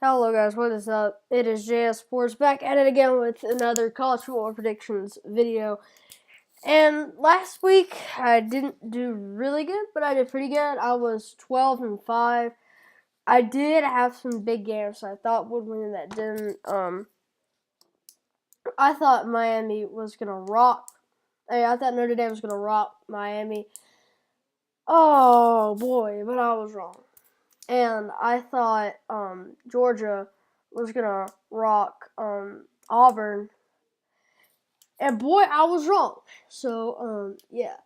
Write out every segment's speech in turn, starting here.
Hello guys, what is up? It is JS Sports back at it again with another college football predictions video. And last week I didn't do really good, but I did pretty good. I was 12-5. I did have some big games I thought would win that didn't. I thought Miami was gonna rock. I thought Notre Dame was gonna rock Miami. Oh boy, but I was wrong. And I thought Georgia was gonna rock Auburn, and boy, I was wrong. So yeah,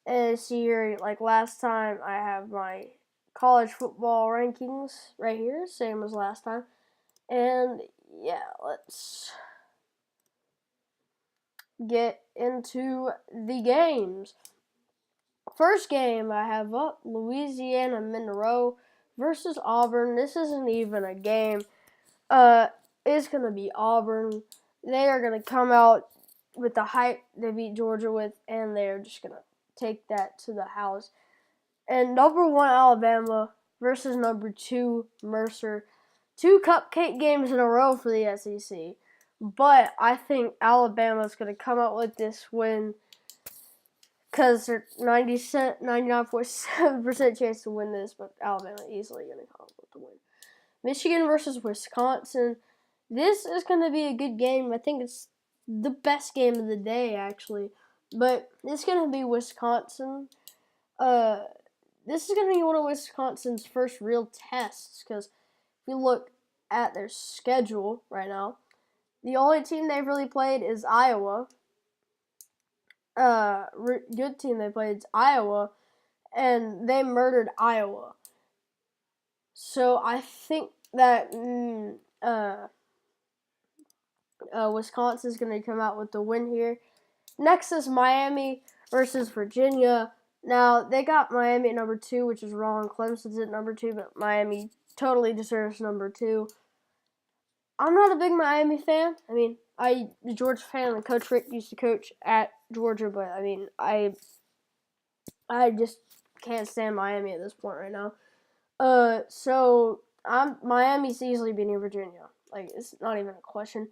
and see here, like last time, I have my college football rankings right here, same as last time, and yeah, let's get into the games. First game I have up, Louisiana Monroe versus Auburn. This isn't even a game. It's gonna be Auburn. They are gonna come out with the hype they beat Georgia with, and they're just gonna take that to the house. And number 1 Alabama versus number 2 Mercer. 2 cupcake games in a row for the SEC. But I think Alabama's gonna come out with this win because they're 99.7% chance to win this, but Alabama easily gonna come out with the win. Michigan versus Wisconsin. This is going to be a good game. I think it's the best game of the day, actually. But it's going to be Wisconsin. This is going to be one of Wisconsin's first real tests, because if you look at their schedule right now, the only team they've really played is Iowa. Good team they played is Iowa, and they murdered Iowa. So I think that Wisconsin's going to come out with the win here. Next is Miami versus Virginia. Now, they got Miami at number 2, which is wrong. Clemson's at number 2, but Miami totally deserves number 2. I'm not a big Miami fan. I mean, I'm a Georgia fan, and Coach Rick used to coach at Georgia, but I mean, I just can't stand Miami at this point right now. So Miami's easily beating Virginia. Like, it's not even a question.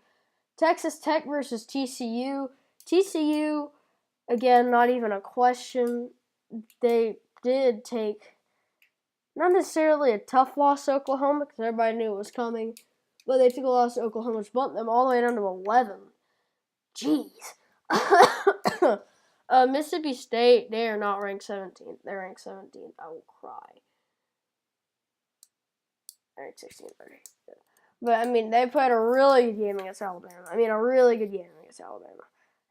Texas Tech versus TCU. TCU, again, not even a question. They did take not necessarily a tough loss to Oklahoma, because everybody knew it was coming, but they took a loss to Oklahoma, which bumped them all the way down to 11. Jeez. Mississippi State, they are not ranked 17th. They're ranked 17th. I will cry. They're ranked 16th. Okay. But, I mean, they played a really good game against Alabama. A really good game against Alabama.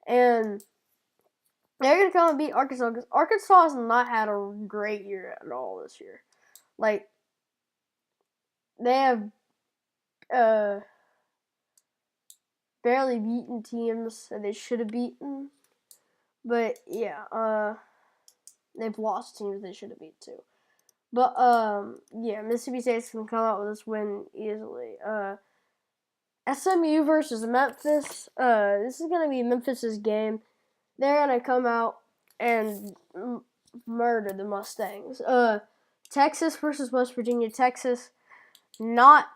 And they're going to come and beat Arkansas, because Arkansas has not had a great year at all this year. Like, they have barely beaten teams that they should have beaten. But, yeah, they've lost teams they should have beat, too. But, yeah, Mississippi State's going to come out with this win easily. SMU versus Memphis. This is going to be Memphis's game. They're going to come out and murder the Mustangs. Texas versus West Virginia. Texas not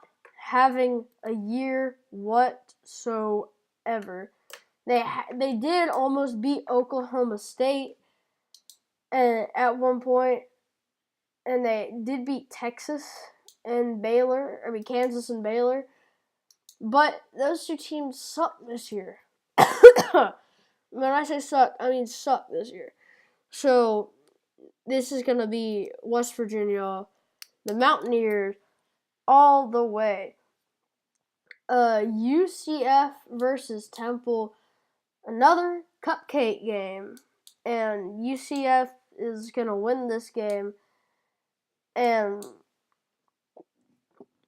having a year whatsoever. They did almost beat Oklahoma State at one point, and they did beat Texas and Baylor. Kansas and Baylor. But those two teams suck this year. When I say suck, I mean suck this year. So this is going to be West Virginia, the Mountaineers, all the way. UCF versus Temple, another cupcake game. And UCF is going to win this game. And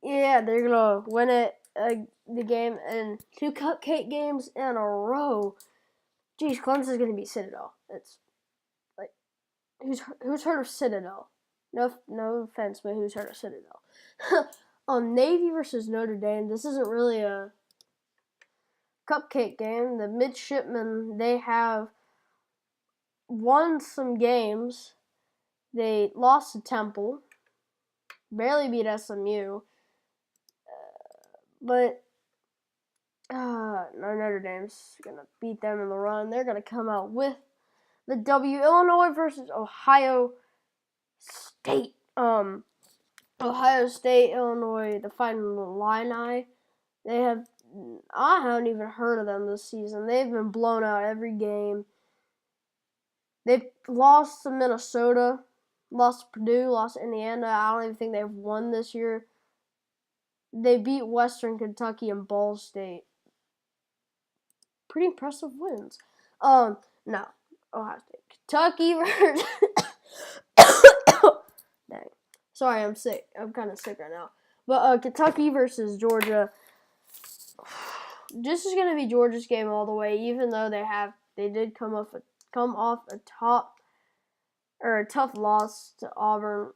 yeah, they're going to win it. The game, and 2 cupcake games in a row. Geez, Clemson's gonna beat Citadel. It's like, who's heard of Citadel? No offense, but who's heard of Citadel? Navy versus Notre Dame. This isn't really a cupcake game. The midshipmen, they have won some games. They lost to Temple, barely beat SMU. But Notre Dame's gonna beat them in the run. They're gonna come out with the W. Illinois versus Ohio State. Ohio State, Illinois, the Fighting Illini. I haven't even heard of them this season. They've been blown out every game. They lost to Minnesota, lost to Purdue, lost to Indiana. I don't even think they've won this year. They beat Western Kentucky and Ball State. Pretty impressive wins. No, Ohio State, Kentucky versus. Dang, sorry, I'm sick. I'm kind of sick right now. But Kentucky versus Georgia. This is gonna be Georgia's game all the way, even though they did come off a tough loss to Auburn,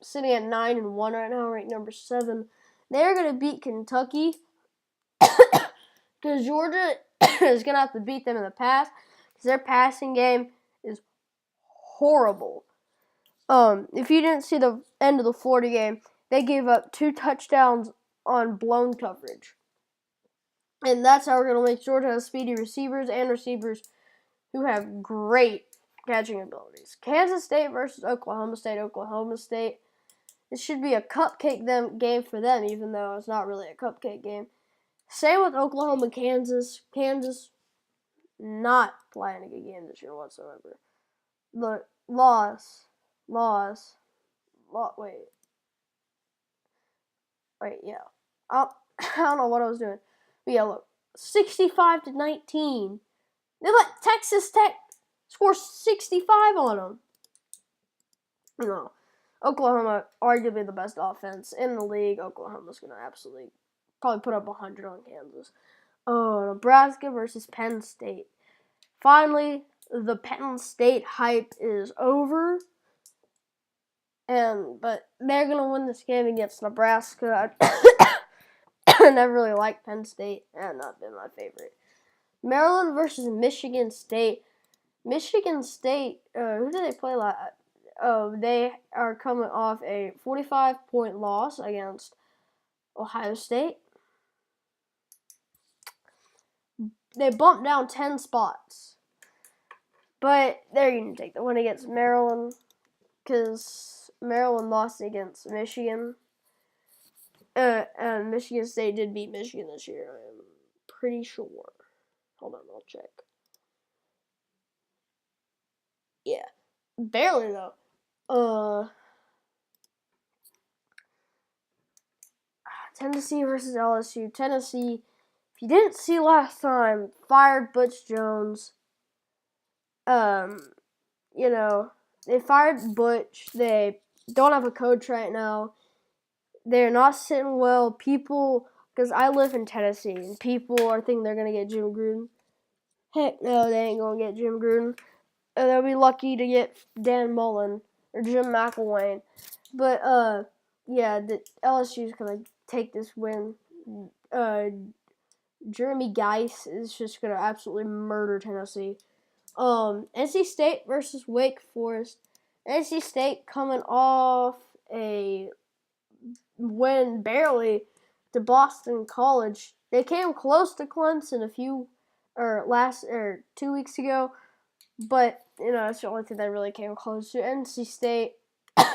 sitting at 9-1 right now, ranked number 7. They're gonna beat Kentucky because Georgia is gonna have to beat them in the pass because their passing game is horrible. If you didn't see the end of the Florida game, they gave up 2 touchdowns on blown coverage. And that's how we're going to make Georgia have speedy receivers and receivers who have great catching abilities. Kansas State versus Oklahoma State. Oklahoma State. It should be a cupcake game for them, even though it's not really a cupcake game. Same with Oklahoma, Kansas. Kansas not playing a good game this year whatsoever. But wait, yeah. I don't know what I was doing. But yeah, look, 65-19. They let Texas Tech score 65 on them. No. Oklahoma, arguably the best offense in the league. Oklahoma's going to absolutely probably put up 100 on Kansas. Nebraska versus Penn State. Finally, the Penn State hype is over. But they're going to win this game against Nebraska. I never really liked Penn State. Not been my favorite. Maryland versus Michigan State. Michigan State, who did they play last? They are coming off a 45-point loss against Ohio State. They bumped down 10 spots. But they're going to take the win against Maryland because Maryland lost against Michigan. And Michigan State did beat Michigan this year, I'm pretty sure. Hold on, I'll check. Yeah, barely though. Tennessee versus LSU. Tennessee, if you didn't see last time, fired Butch Jones. They fired Butch. They don't have a coach right now. They're not sitting well. People, because I live in Tennessee, and people are thinking they're going to get Jim Gruden. Heck no, they ain't going to get Jim Gruden. They'll be lucky to get Dan Mullen or Jim McElwain. But, the LSU's going to take this win. Jeremy Geis is just going to absolutely murder Tennessee. NC State versus Wake Forest. NC State coming off a win barely to Boston College. They came close to Clemson 2 weeks ago, but it's the only thing that really came close to. NC State, I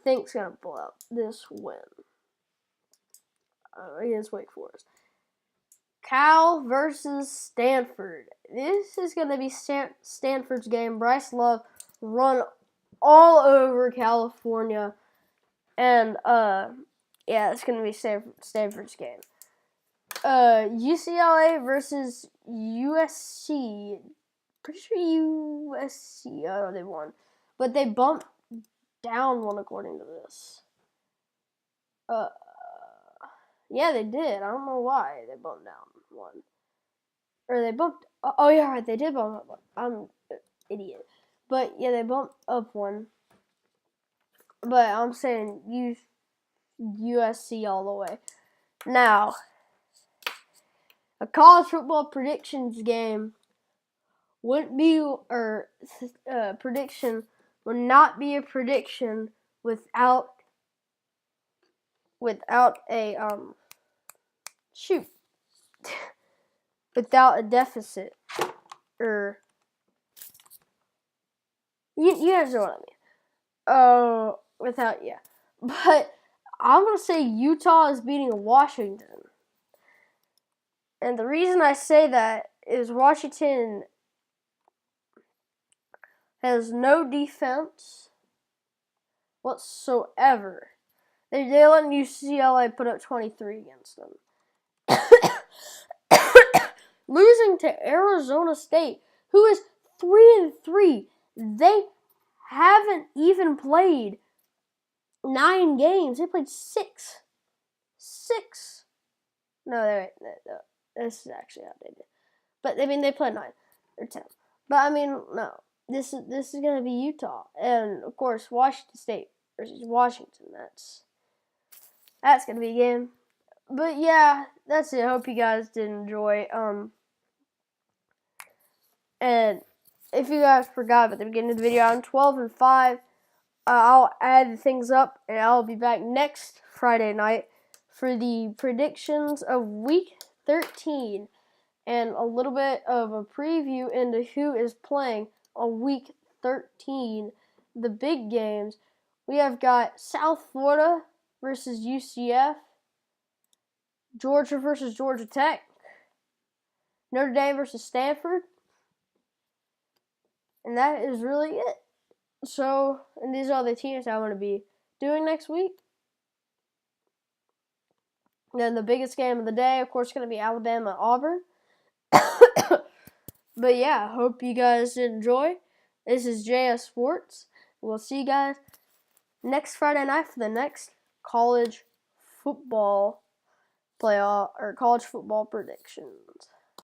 think, is gonna pull out this win against Wake Forest. Cal versus Stanford. This is gonna be Stanford's game. Bryce Love run all over California. And, it's going to be Stanford's game. UCLA versus USC. Pretty sure USC, they won. But they bumped down one according to this. Yeah, they did. I don't know why they bumped down one. Or they bumped, right, they did bump up one. I'm an idiot. But, yeah, they bumped up one. But I'm saying USC all the way. Now, a college football predictions game prediction would not be a prediction without without a without a deficit, or you guys know what I mean. But I'm gonna say Utah is beating Washington, and the reason I say that is Washington has no defense whatsoever. They let UCLA put up 23 against them. Losing to Arizona State, who is 3-3. They haven't even played 9 games. They played 6. No, this is actually outdated. But I mean, they played 9 or 10. But I mean, no. This is gonna be Utah, and of course Washington State versus Washington. That's gonna be a game. But yeah, that's it. Hope you guys did enjoy. And if you guys forgot at the beginning of the video, I'm 12-5. I'll add things up, and I'll be back next Friday night for the predictions of Week 13 and a little bit of a preview into who is playing on Week 13, the big games. We have got South Florida versus UCF, Georgia versus Georgia Tech, Notre Dame versus Stanford, and that is really it. So, and these are the teams I want to be doing next week. And then the biggest game of the day, of course, is going to be Alabama-Auburn. But yeah, hope you guys enjoy. This is JS Sports. We'll see you guys next Friday night for the next college football playoff or college football predictions.